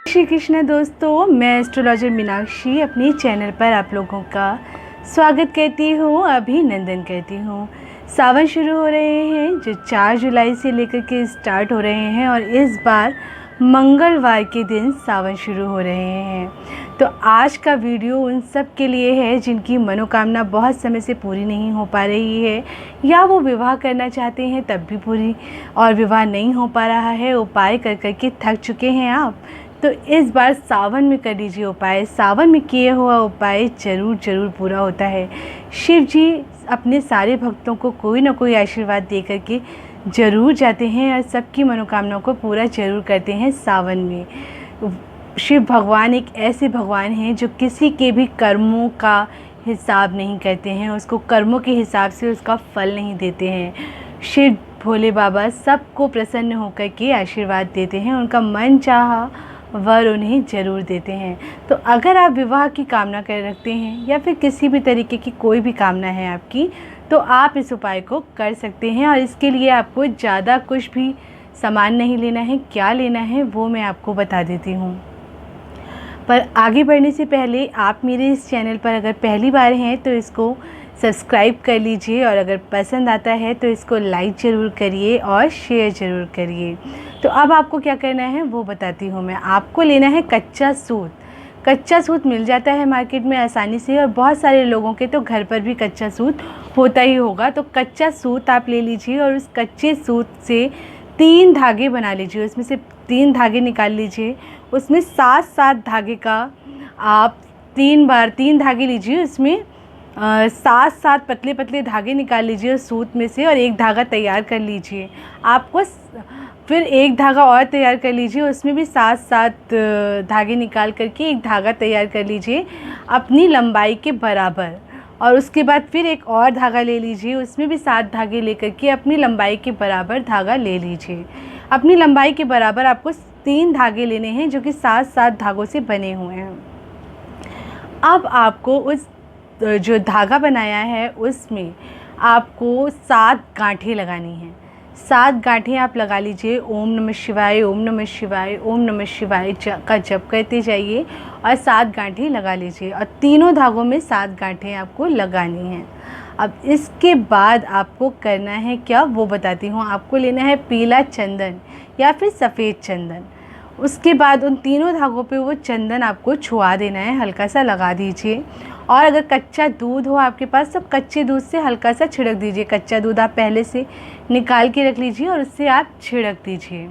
श्री कृष्ण दोस्तों, मैं एस्ट्रोलॉजर मीनाक्षी अपने चैनल पर आप लोगों का स्वागत करती हूँ, अभिनंदन करती हूँ। सावन शुरू हो रहे हैं जो 4 जुलाई से लेकर के स्टार्ट हो रहे हैं और इस बार मंगलवार के दिन सावन शुरू हो रहे हैं। तो आज का वीडियो उन सब के लिए है जिनकी मनोकामना बहुत समय से पूरी नहीं हो पा रही है या वो विवाह करना चाहते हैं तब भी पूरी और विवाह नहीं हो पा रहा है। उपाय कर कर के थक चुके हैं आप, तो इस बार सावन में कर लीजिए उपाय। सावन में किए हुआ उपाय ज़रूर पूरा होता है। शिव जी अपने सारे भक्तों को कोई ना कोई आशीर्वाद दे करके ज़रूर जाते हैं और सबकी मनोकामनाओं को पूरा ज़रूर करते हैं। सावन में शिव भगवान एक ऐसे भगवान हैं जो किसी के भी कर्मों का हिसाब नहीं करते हैं, उसको कर्मों के हिसाब से उसका फल नहीं देते हैं। शिव भोले बाबा सबको प्रसन्न होकर के आशीर्वाद देते हैं, उनका मन चाहा वर उन्हें ज़रूर देते हैं। तो अगर आप विवाह की कामना कर रखते हैं या फिर किसी भी तरीके की कोई भी कामना है आपकी, तो आप इस उपाय को कर सकते हैं। और इसके लिए आपको ज़्यादा कुछ भी सामान नहीं लेना है। क्या लेना है वो मैं आपको बता देती हूँ। पर आगे बढ़ने से पहले आप मेरे इस चैनल पर अगर पहली बार हैं तो इसको सब्सक्राइब कर लीजिए और अगर पसंद आता है तो इसको लाइक ज़रूर करिए और शेयर ज़रूर करिए। तो अब आपको क्या करना है वो बताती हूँ मैं। आपको लेना है कच्चा सूत। कच्चा सूत मिल जाता है मार्केट में आसानी से और बहुत सारे लोगों के तो घर पर भी कच्चा सूत होता ही होगा। तो कच्चा सूत आप ले लीजिए और उस कच्चे सूत से 3 धागे बना लीजिए। उसमें से 3 धागे निकाल लीजिए। उसमें 7 धागे का आप 3 धागे लीजिए। उसमें 7 पतले पतले धागे निकाल लीजिए उस सूत में से और एक धागा तैयार कर लीजिए। आपको फिर एक धागा और तैयार कर लीजिए, उसमें भी 7 धागे निकाल करके एक धागा तैयार कर लीजिए अपनी लंबाई के बराबर। और उसके बाद फिर एक और धागा ले लीजिए, उसमें भी 7 धागे लेकर के अपनी लंबाई के बराबर धागा ले लीजिए। अपनी लंबाई के बराबर आपको 3 धागे लेने हैं जो कि 7 धागों से बने हुए हैं। अब आपको उस जो धागा बनाया है उसमें आपको 7 गांठें लगानी हैं। 7 गांठें आप लगा लीजिए। ओम नमः शिवाय, ओम नमः शिवाय, ओम नमः शिवाय का जप करते जाइए और 7 गांठें लगा लीजिए और तीनों धागों में 7 गांठें आपको लगानी हैं। अब इसके बाद आपको करना है क्या वो बताती हूँ। आपको लेना है पीला चंदन या फिर सफ़ेद चंदन। उसके बाद उन तीनों धागों पे वो चंदन आपको छुआ देना है, हल्का सा लगा दीजिए। और अगर कच्चा दूध हो आपके पास तो कच्चे दूध से हल्का सा छिड़क दीजिए। कच्चा दूध आप पहले से निकाल के रख लीजिए और उससे आप छिड़क दीजिए।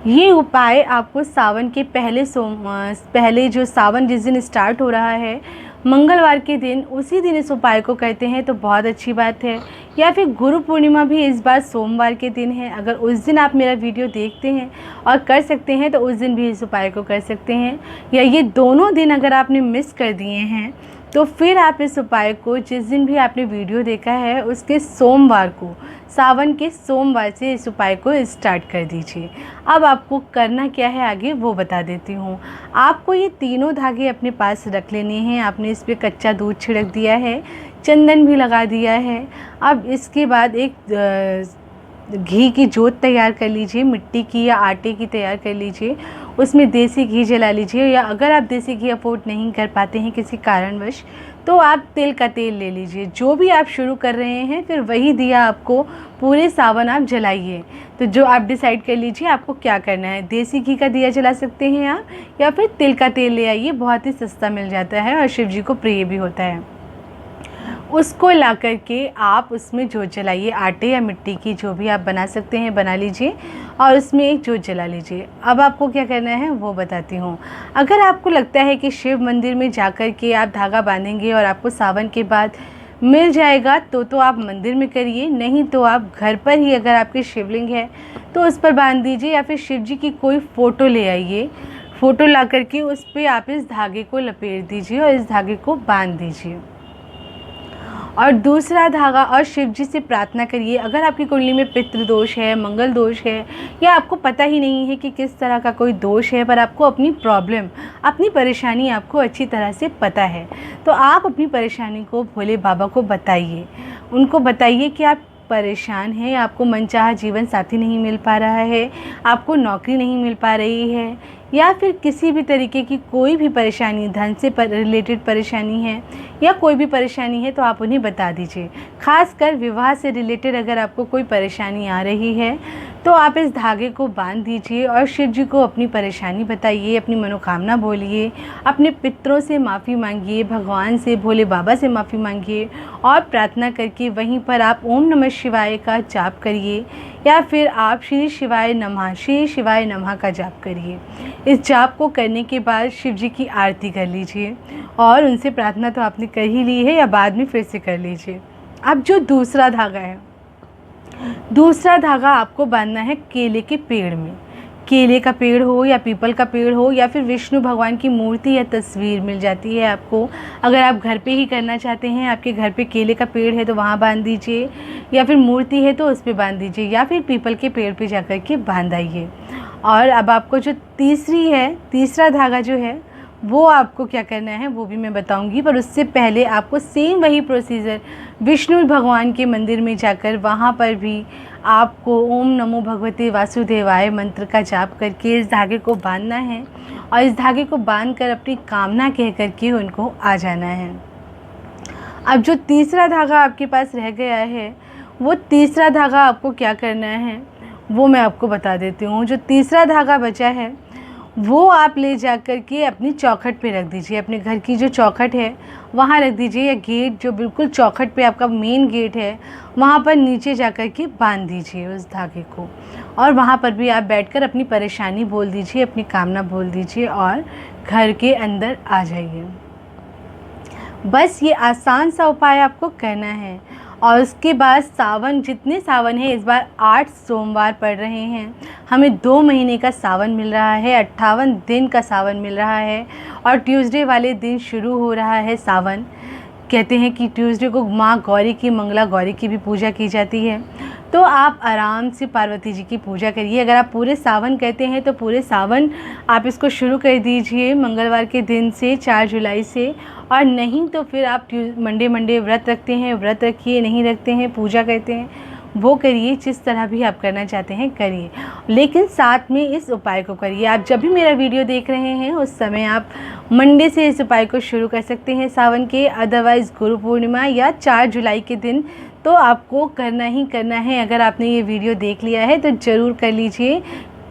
ये उपाय आपको सावन के पहले जो सावन जिस दिन स्टार्ट हो रहा है मंगलवार के दिन, उसी दिन इस उपाय को करते हैं तो बहुत अच्छी बात है। या फिर गुरु पूर्णिमा भी इस बार सोमवार के दिन है, अगर उस दिन आप मेरा वीडियो देखते हैं और कर सकते हैं तो उस दिन भी इस उपाय को कर सकते हैं। या ये दोनों दिन अगर आपने मिस कर दिए हैं तो फिर आप इस उपाय को जिस दिन भी आपने वीडियो देखा है उसके सोमवार को, सावन के सोमवार से इस उपाय को स्टार्ट कर दीजिए। अब आपको करना क्या है आगे वो बता देती हूँ। आपको ये तीनों धागे अपने पास रख लेने हैं। आपने इस पर कच्चा दूध छिड़क दिया है, चंदन भी लगा दिया है। अब इसके बाद एक घी की जोत तैयार कर लीजिए, मिट्टी की या आटे की तैयार कर लीजिए। उसमें देसी घी जला लीजिए या अगर आप देसी घी अफोर्ड नहीं कर पाते हैं किसी कारणवश तो आप तिल का तेल ले लीजिए। जो भी आप शुरू कर रहे हैं फिर वही दिया आपको पूरे सावन आप जलाइए। तो जो आप डिसाइड कर लीजिए आपको क्या करना है। देसी घी का दिया जला सकते हैं आप या फिर तिल का तेल ले आइए, बहुत ही सस्ता मिल जाता है और शिव जी को प्रिय भी होता है। उसको ला कर के आप उसमें जोत जलाइए। आटे या मिट्टी की जो भी आप बना सकते हैं बना लीजिए और उसमें एक जोत जला लीजिए। अब आपको क्या करना है वो बताती हूँ। अगर आपको लगता है कि शिव मंदिर में जाकर के आप धागा बांधेंगे और आपको सावन के बाद मिल जाएगा तो आप मंदिर में करिए, नहीं तो आप घर पर ही अगर आपके शिवलिंग है तो उस पर बांध दीजिए। या फिर शिव जी की कोई फ़ोटो ले आइए, फ़ोटो ला कर के उस पर आप इस धागे को लपेट दीजिए और इस धागे को बांध दीजिए। और दूसरा धागा और शिव जी से प्रार्थना करिए। अगर आपकी कुंडली में पितृ दोष है, मंगल दोष है या आपको पता ही नहीं है कि किस तरह का कोई दोष है, पर आपको अपनी प्रॉब्लम, अपनी परेशानी आपको अच्छी तरह से पता है, तो आप अपनी परेशानी को भोले बाबा को बताइए। उनको बताइए कि आप परेशान हैं, आपको मनचाहा जीवन साथी नहीं मिल पा रहा है, आपको नौकरी नहीं मिल पा रही है या फिर किसी भी तरीके की कोई भी परेशानी, धन से रिलेटेड परेशानी है या कोई भी परेशानी है तो आप उन्हें बता दीजिए। खासकर विवाह से रिलेटेड अगर आपको कोई परेशानी आ रही है तो आप इस धागे को बांध दीजिए और शिव जी को अपनी परेशानी बताइए, अपनी मनोकामना बोलिए, अपने पितरों से माफ़ी मांगिए, भगवान से, भोले बाबा से माफ़ी मांगिए और प्रार्थना करके वहीं पर आप ओम नमः शिवाय का जाप करिए या फिर आप श्री शिवाय नमः का जाप करिए। इस जाप को करने के बाद शिव जी की आरती कर लीजिए और उनसे प्रार्थना तो आपने कर ही ली है या बाद में फिर से कर लीजिए। अब जो दूसरा धागा है, दूसरा धागा आपको बांधना है केले के पेड़ में। केले का पेड़ हो या पीपल का पेड़ हो या फिर विष्णु भगवान की मूर्ति या तस्वीर मिल जाती है आपको। अगर आप घर पे ही करना चाहते हैं, आपके घर पे केले का पेड़ है तो वहाँ बांध दीजिए या फिर मूर्ति है तो उस पर बांध दीजिए या फिर पीपल के पेड़ पे जाकर के बांध आइए। और अब आपको जो तीसरा धागा जो है वो आपको क्या करना है वो भी मैं बताऊंगी, पर उससे पहले आपको सेम वही प्रोसीजर विष्णु भगवान के मंदिर में जाकर वहाँ पर भी आपको ओम नमो भगवते वासुदेवाय मंत्र का जाप करके इस धागे को बांधना है और इस धागे को बांधकर अपनी कामना कह करके उनको आ जाना है। अब जो तीसरा धागा आपके पास रह गया है वो तीसरा धागा आपको क्या करना है वो मैं आपको बता देती हूँ। जो तीसरा धागा बचा है वो आप ले जा कर के अपनी चौखट पे रख दीजिए। अपने घर की जो चौखट है वहाँ रख दीजिए या गेट जो बिल्कुल चौखट पे आपका मेन गेट है वहाँ पर नीचे जा कर के बांध दीजिए उस धागे को और वहाँ पर भी आप बैठकर अपनी परेशानी बोल दीजिए, अपनी कामना बोल दीजिए और घर के अंदर आ जाइए। बस ये आसान सा उपाय आपको करना है। और उसके बाद सावन, जितने सावन है इस बार 8 सोमवार पड़ रहे हैं, हमें 2 महीने का सावन मिल रहा है, 58 दिन का सावन मिल रहा है और ट्यूसडे वाले दिन शुरू हो रहा है सावन। कहते हैं कि ट्यूसडे को माँ गौरी की, मंगला गौरी की भी पूजा की जाती है, तो आप आराम से पार्वती जी की पूजा करिए। अगर आप पूरे सावन कहते हैं तो पूरे सावन आप इसको शुरू कर दीजिए मंगलवार के दिन से 4 जुलाई से, और नहीं तो फिर आप मंडे व्रत रखते हैं व्रत रखिए, नहीं रखते हैं पूजा करते हैं वो करिए, जिस तरह भी आप करना चाहते हैं करिए, लेकिन साथ में इस उपाय को करिए। आप जब भी मेरा वीडियो देख रहे हैं उस समय आप मंडे से इस उपाय को शुरू कर सकते हैं सावन के, अदरवाइज़ गुरु पूर्णिमा या 4 जुलाई के दिन तो आपको करना ही करना है। अगर आपने ये वीडियो देख लिया है तो ज़रूर कर लीजिए।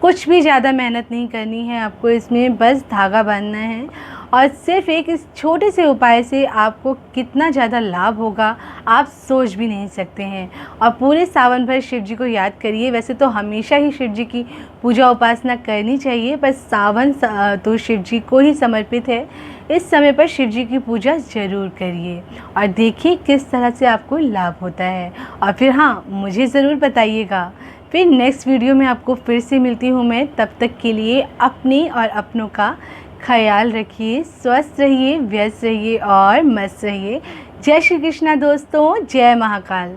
कुछ भी ज़्यादा मेहनत नहीं करनी है आपको, इसमें बस धागा बांधना है और सिर्फ एक इस छोटे से उपाय से आपको कितना ज़्यादा लाभ होगा आप सोच भी नहीं सकते हैं। और पूरे सावन भर शिव जी को याद करिए। वैसे तो हमेशा ही शिव जी की पूजा उपासना करनी चाहिए, पर सावन तो शिव जी को ही समर्पित है। इस समय पर शिव जी की पूजा ज़रूर करिए और देखिए किस तरह से आपको लाभ होता है। और फिर हाँ, मुझे ज़रूर बताइएगा। फिर नेक्स्ट वीडियो में आपको फिर से मिलती हूँ मैं। तब तक के लिए अपने और अपनों का ख्याल रखिए, स्वस्थ रहिए, व्यस्त रहिए और मस्त रहिए। जय श्री कृष्णा दोस्तों, जय महाकाल।